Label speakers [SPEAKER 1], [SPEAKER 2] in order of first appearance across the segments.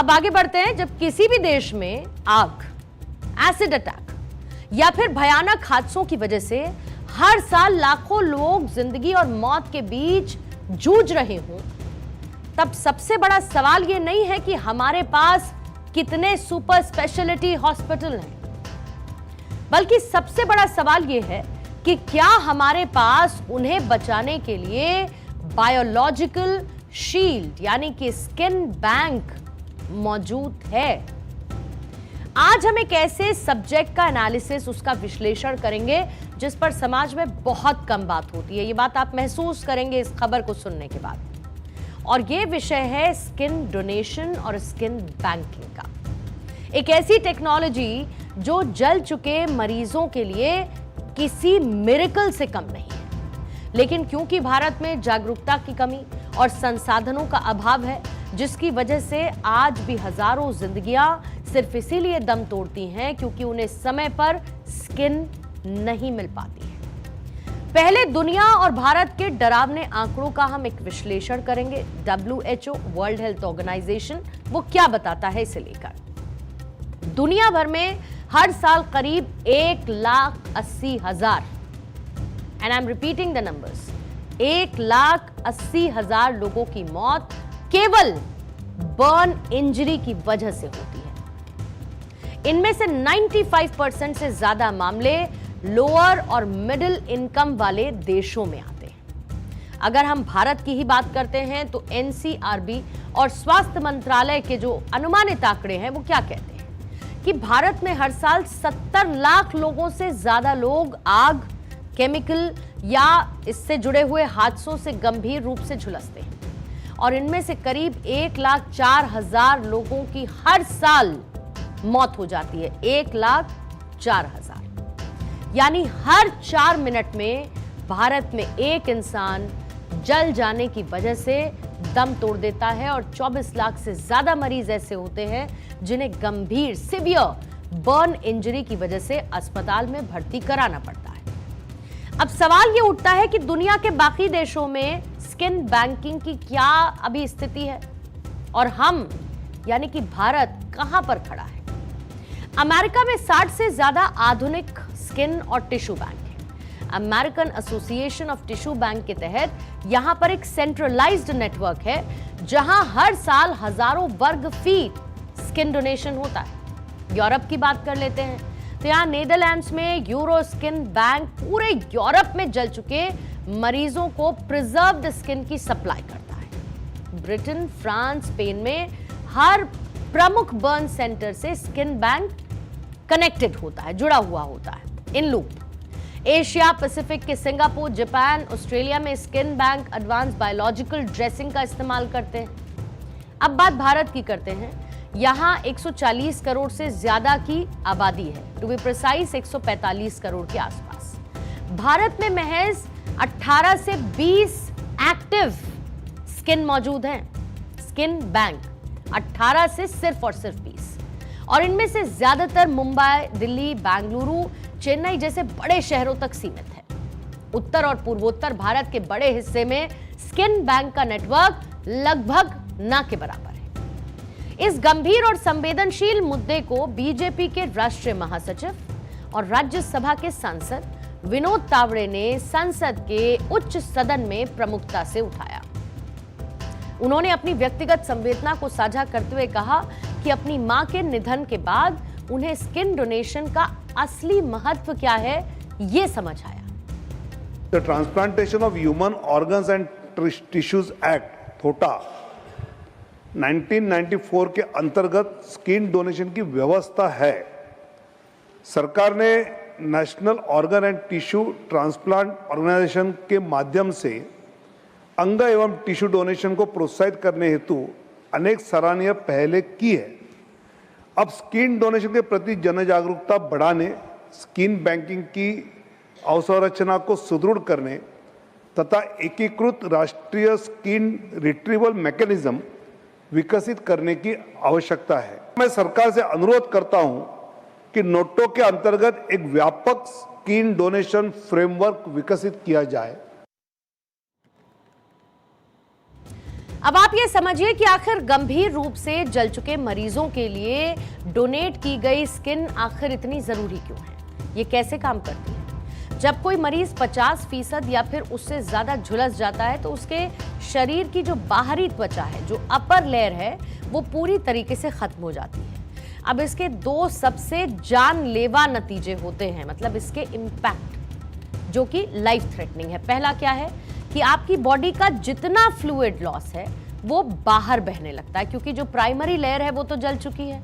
[SPEAKER 1] अब आगे बढ़ते हैं। जब किसी भी देश में आग, एसिड अटैक या फिर भयानक हादसों की वजह से हर साल लाखों लोग जिंदगी और मौत के बीच जूझ रहे हों, तब सबसे बड़ा सवाल यह नहीं है कि हमारे पास कितने सुपर स्पेशलिटी हॉस्पिटल हैं, बल्कि सबसे बड़ा सवाल यह है कि क्या हमारे पास उन्हें बचाने के लिए बायोलॉजिकल शील्ड यानी कि स्किन बैंक मौजूद है। आज हम एक ऐसे सब्जेक्ट का एनालिसिस, उसका विश्लेषण करेंगे जिस पर समाज में बहुत कम बात होती है। ये बात आप महसूस करेंगे इस खबर को सुनने के बाद। और ये विषय है स्किन डोनेशन और स्किन बैंकिंग का। एक ऐसी टेक्नोलॉजी जो जल चुके मरीजों के लिए किसी मिरेकल से कम नहीं है, लेकिन क्योंकि भारत में जागरूकता की कमी और संसाधनों का अभाव है, जिसकी वजह से आज भी हजारों जिंदगियां सिर्फ इसीलिए दम तोड़ती हैं क्योंकि उन्हें समय पर स्किन नहीं मिल पाती है। पहले दुनिया और भारत के डरावने आंकड़ों का हम एक विश्लेषण करेंगे। WHO, वर्ल्ड हेल्थ ऑर्गेनाइजेशन, वो क्या बताता है इसे लेकर। दुनिया भर में हर साल करीब 1,80,000, and I am repeating the numbers, 1,80,000 लोगों की मौत केवल बर्न इंजरी की वजह से होती है। इनमें से 95% से ज्यादा मामले लोअर और मिडिल इनकम वाले देशों में आते हैं। अगर हम भारत की ही बात करते हैं तो NCRB और स्वास्थ्य मंत्रालय के जो अनुमानित आंकड़े हैं वो क्या कहते हैं कि भारत में हर साल 70 लाख लोगों से ज्यादा लोग आग, केमिकल या इससे जुड़े हुए हादसों से गंभीर रूप से झुलसते हैं, और इनमें से करीब 1,04,000 लोगों की हर साल मौत हो जाती है। 1,04,000, यानी हर 4 मिनट में भारत में एक इंसान जल जाने की वजह से दम तोड़ देता है, और 24 लाख से ज्यादा मरीज ऐसे होते हैं जिन्हें गंभीर सिवियर बर्न इंजरी की वजह से अस्पताल में भर्ती कराना पड़ता है। अब सवाल यह उठता है कि दुनिया के बाकी देशों में स्किन बैंकिंग की क्या अभी स्थिति है, और हम यानी कि भारत कहां पर खड़ा है। अमेरिका में 60 से ज्यादा आधुनिक स्किन और टिश्यू बैंक है। American association of tissue bank के तहत यहां पर एक सेंट्रलाइज्ड नेटवर्क है जहां हर साल हजारों वर्ग फीट स्किन डोनेशन होता है। यूरोप की बात कर लेते हैं तो यहां नीदरलैंड्स में यूरो स्किन बैंक पूरे यूरोप में जल चुके मरीजों को प्रिजर्व्ड स्किन की सप्लाई करता है। ब्रिटेन, फ्रांस, स्पेन में हर प्रमुख बर्न सेंटर से स्किन बैंक कनेक्टेड होता है, जुड़ा हुआ होता है इन लूप। एशिया पैसिफिक के सिंगापुर, जापान, ऑस्ट्रेलिया में skin bank advance biological dressing का इस्तेमाल करते हैं। अब बात भारत की करते हैं। यहां 140 करोड़ से ज्यादा की आबादी है, टू बी प्रिसाइज 145 करोड़ के आसपास। भारत में महज 18 से 20 एक्टिव स्किन मौजूद हैं, स्किन बैंक 18 से सिर्फ और सिर्फ 20, और इनमें से ज्यादातर मुंबई, दिल्ली, बेंगलुरु, चेन्नई जैसे बड़े शहरों तक सीमित है। उत्तर और पूर्वोत्तर भारत के बड़े हिस्से में स्किन बैंक का नेटवर्क लगभग ना के बराबर है। इस गंभीर और संवेदनशील मुद्दे को बीजेपी के राष्ट्रीय महासचिव और राज्यसभा के सांसद विनोद तावड़े ने संसद के उच्च सदन में प्रमुखता से उठाया। उन्होंने अपनी व्यक्तिगत संवेदना को साझा करते हुए कहा कि अपनी मां के निधन के बाद उन्हें स्किन डोनेशन का असली महत्व क्या है ये समझ आया।
[SPEAKER 2] The transplantation of human organs and tissues act थोटा 1994 के अंतर्गत स्किन डोनेशन की व्यवस्था है। सरकार ने national organ and tissue transplant organisation के माध्यम से अंग एवं टिश्यू डोनेशन को प्रोत्साहित करने हेतु अनेक सराहनीय पहले की है। अब स्किन डोनेशन के प्रति जन जागरूकता बढ़ाने, स्किन बैंकिंग की अवसंरचना को सुदृढ़ करने तथा एकीकृत राष्ट्रीय स्किन रिट्रीवल मैकेनिज्म विकसित करने की आवश्यकता है। मैं सरकार से अनुरोध करता हूं कि नोटो के अंतर्गत एक व्यापक स्किन डोनेशन फ्रेमवर्क विकसित किया जाए।
[SPEAKER 1] अब आप ये समझिए कि आखिर गंभीर रूप से जल चुके मरीजों के लिए डोनेट की गई स्किन आखिर इतनी जरूरी क्यों है? ये कैसे काम करती है? जब कोई मरीज 50% या फिर उससे ज्यादा झुलस जाता है तो उसके शरीर की जो बाहरी त्वचा है, जो अपर लेयर है, वो पूरी तरीके से खत्म हो जाती है। अब इसके दो सबसे जानलेवा नतीजे होते हैं, मतलब इसके इम्पैक्ट जो कि लाइफ थ्रेटनिंग है। पहला क्या है कि आपकी बॉडी का जितना फ्लूइड लॉस है वो बाहर बहने लगता है, क्योंकि जो प्राइमरी लेयर है वो तो जल चुकी है।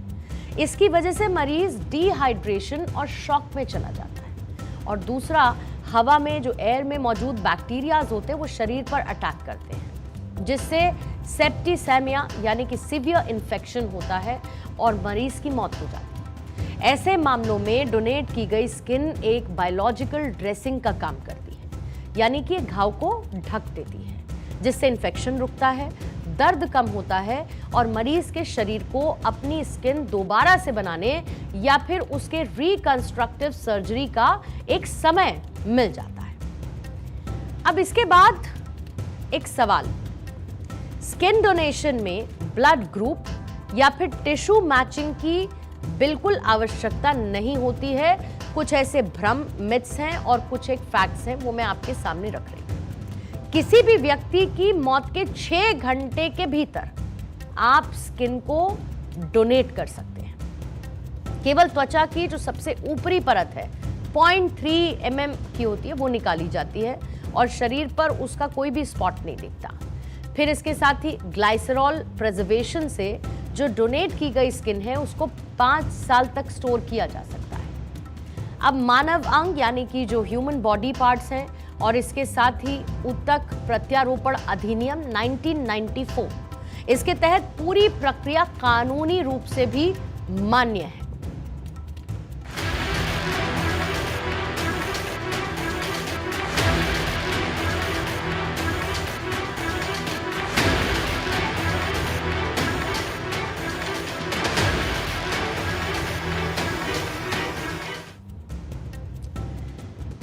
[SPEAKER 1] इसकी वजह से मरीज डिहाइड्रेशन और शॉक में चला जाता है। और दूसरा, हवा में जो एयर में मौजूद बैक्टीरियाज होते हैं वो शरीर पर अटैक करते हैं, जिससे सेप्टिसेमिया यानी कि सीवियर इन्फेक्शन होता है और मरीज की मौत हो जाती है। ऐसे मामलों में डोनेट की गई स्किन एक बायोलॉजिकल ड्रेसिंग का काम करती है, यानी कि घाव को ढक देती है, जिससे इन्फेक्शन रुकता है, दर्द कम होता है और मरीज के शरीर को अपनी स्किन दोबारा से बनाने या फिर उसके रिकंस्ट्रक्टिव सर्जरी का एक समय मिल जाता है। अब इसके बाद एक सवाल, स्किन डोनेशन में ब्लड ग्रुप या फिर टिश्यू मैचिंग की बिल्कुल आवश्यकता नहीं होती है। कुछ ऐसे भ्रम, मिथ्स हैं और कुछ एक फैक्ट्स हैं, वो मैं आपके सामने रख रही हूं। किसी भी व्यक्ति की मौत के 6 घंटे के भीतर आप स्किन को डोनेट कर सकते हैं। केवल त्वचा की जो सबसे ऊपरी परत है 0.3 mm की होती है, वो निकाली जाती है और शरीर पर उसका कोई भी स्पॉट नहीं दिखता। फिर इसके साथ ही ग्लाइसरॉल प्रिजर्वेशन से जो डोनेट की गई स्किन है उसको 5 साल तक स्टोर किया जा सकता है। अब मानव अंग यानी कि जो ह्यूमन बॉडी पार्ट्स हैं और इसके साथ ही ऊतक प्रत्यारोपण अधिनियम 1994, इसके तहत पूरी प्रक्रिया कानूनी रूप से भी मान्य है।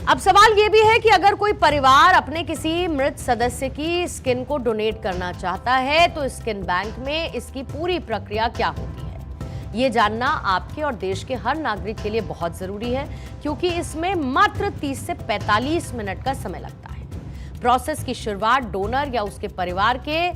[SPEAKER 1] अब सवाल यह भी है कि अगर कोई परिवार अपने किसी मृत सदस्य की स्किन को डोनेट करना चाहता है तो स्किन बैंक में इसकी पूरी प्रक्रिया क्या होती है। ये जानना आपके और देश के हर नागरिक के लिए बहुत जरूरी है, क्योंकि इसमें मात्र 30 से 45 मिनट का समय लगता है। प्रोसेस की शुरुआत डोनर या उसके परिवार के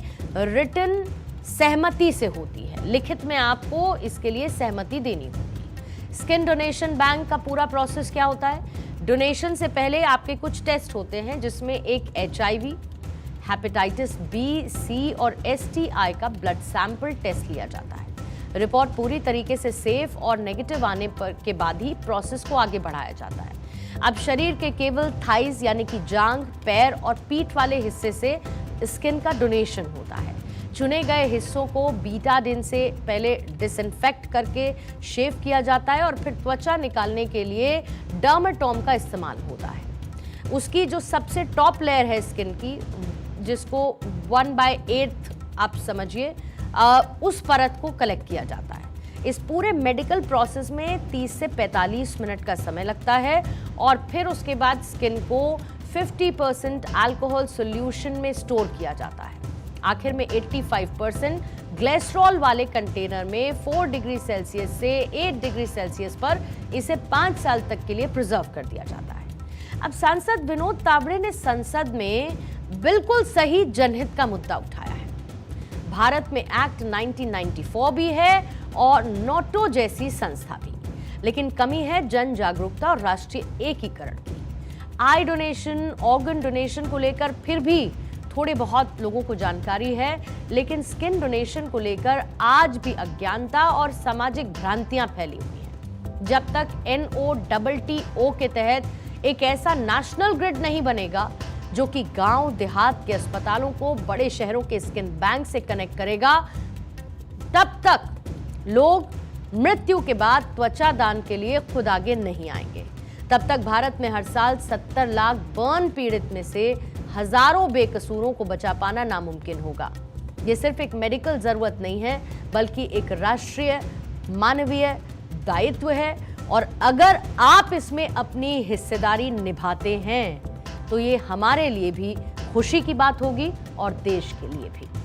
[SPEAKER 1] रिटन सहमति से होती है। लिखित में आपको इसके लिए सहमति देनी होगी। स्किन डोनेशन बैंक का पूरा प्रोसेस क्या होता है? डोनेशन से पहले आपके कुछ टेस्ट होते हैं, जिसमें एक HIV, हेपेटाइटिस B, C और STI का ब्लड सैंपल टेस्ट लिया जाता है। रिपोर्ट पूरी तरीके से सेफ और नेगेटिव आने पर के बाद ही प्रोसेस को आगे बढ़ाया जाता है। अब शरीर के केवल थाइज यानी कि जांघ, पैर और पीठ वाले हिस्से से स्किन का डोनेशन होता है। चुने गए हिस्सों को बीटाडिन से पहले डिसइंफेक्ट करके शेव किया जाता है और फिर त्वचा निकालने के लिए डर्मेटोम का इस्तेमाल होता है। उसकी जो सबसे टॉप लेयर है स्किन की, जिसको 1/8 आप समझिए, उस परत को कलेक्ट किया जाता है। इस पूरे मेडिकल प्रोसेस में 30 से 45 मिनट का समय लगता है और फिर उसके बाद स्किन को 50% अल्कोहल सॉल्यूशन में स्टोर किया जाता है। आखिर में 85% ग्लिसरॉल वाले कंटेनर में 4 डिग्री सेल्सियस से 8 डिग्री सेल्सियस पर इसे 5 साल तक के लिए प्रिजर्व कर दिया जाता है। अब सांसद विनोद तावड़े ने संसद में बिल्कुल सही जनहित का मुद्दा उठाया है। भारत में एक्ट 1994 भी है और नोटो जैसी संस्था भी, लेकिन कमी है जन जागरूकता और राष्ट्रीय एकीकरण की। आई डोनेशन, ऑर्गन डोनेशन को लेकर फिर भी थोड़े बहुत लोगों को जानकारी है, लेकिन स्किन डोनेशन को लेकर आज भी अज्ञानता और सामाजिक भ्रांतियां फैली हुई हैं। जब तक NOTTO के तहत एक ऐसा नेशनल ग्रिड नहीं बनेगा जो कि गांव देहात के अस्पतालों को बड़े शहरों के स्किन बैंक से कनेक्ट करेगा, तब तक लोग मृत्यु के बाद त्वचा दान के लिए खुद आगे नहीं आएंगे। तब तक भारत में हर साल 70 लाख बर्न पीड़ित में से हजारों बेकसूरों को बचा पाना नामुमकिन होगा। ये सिर्फ एक मेडिकल जरूरत नहीं है, बल्कि एक राष्ट्रीय मानवीय दायित्व है और अगर आप इसमें अपनी हिस्सेदारी निभाते हैं तो ये हमारे लिए भी खुशी की बात होगी और देश के लिए भी।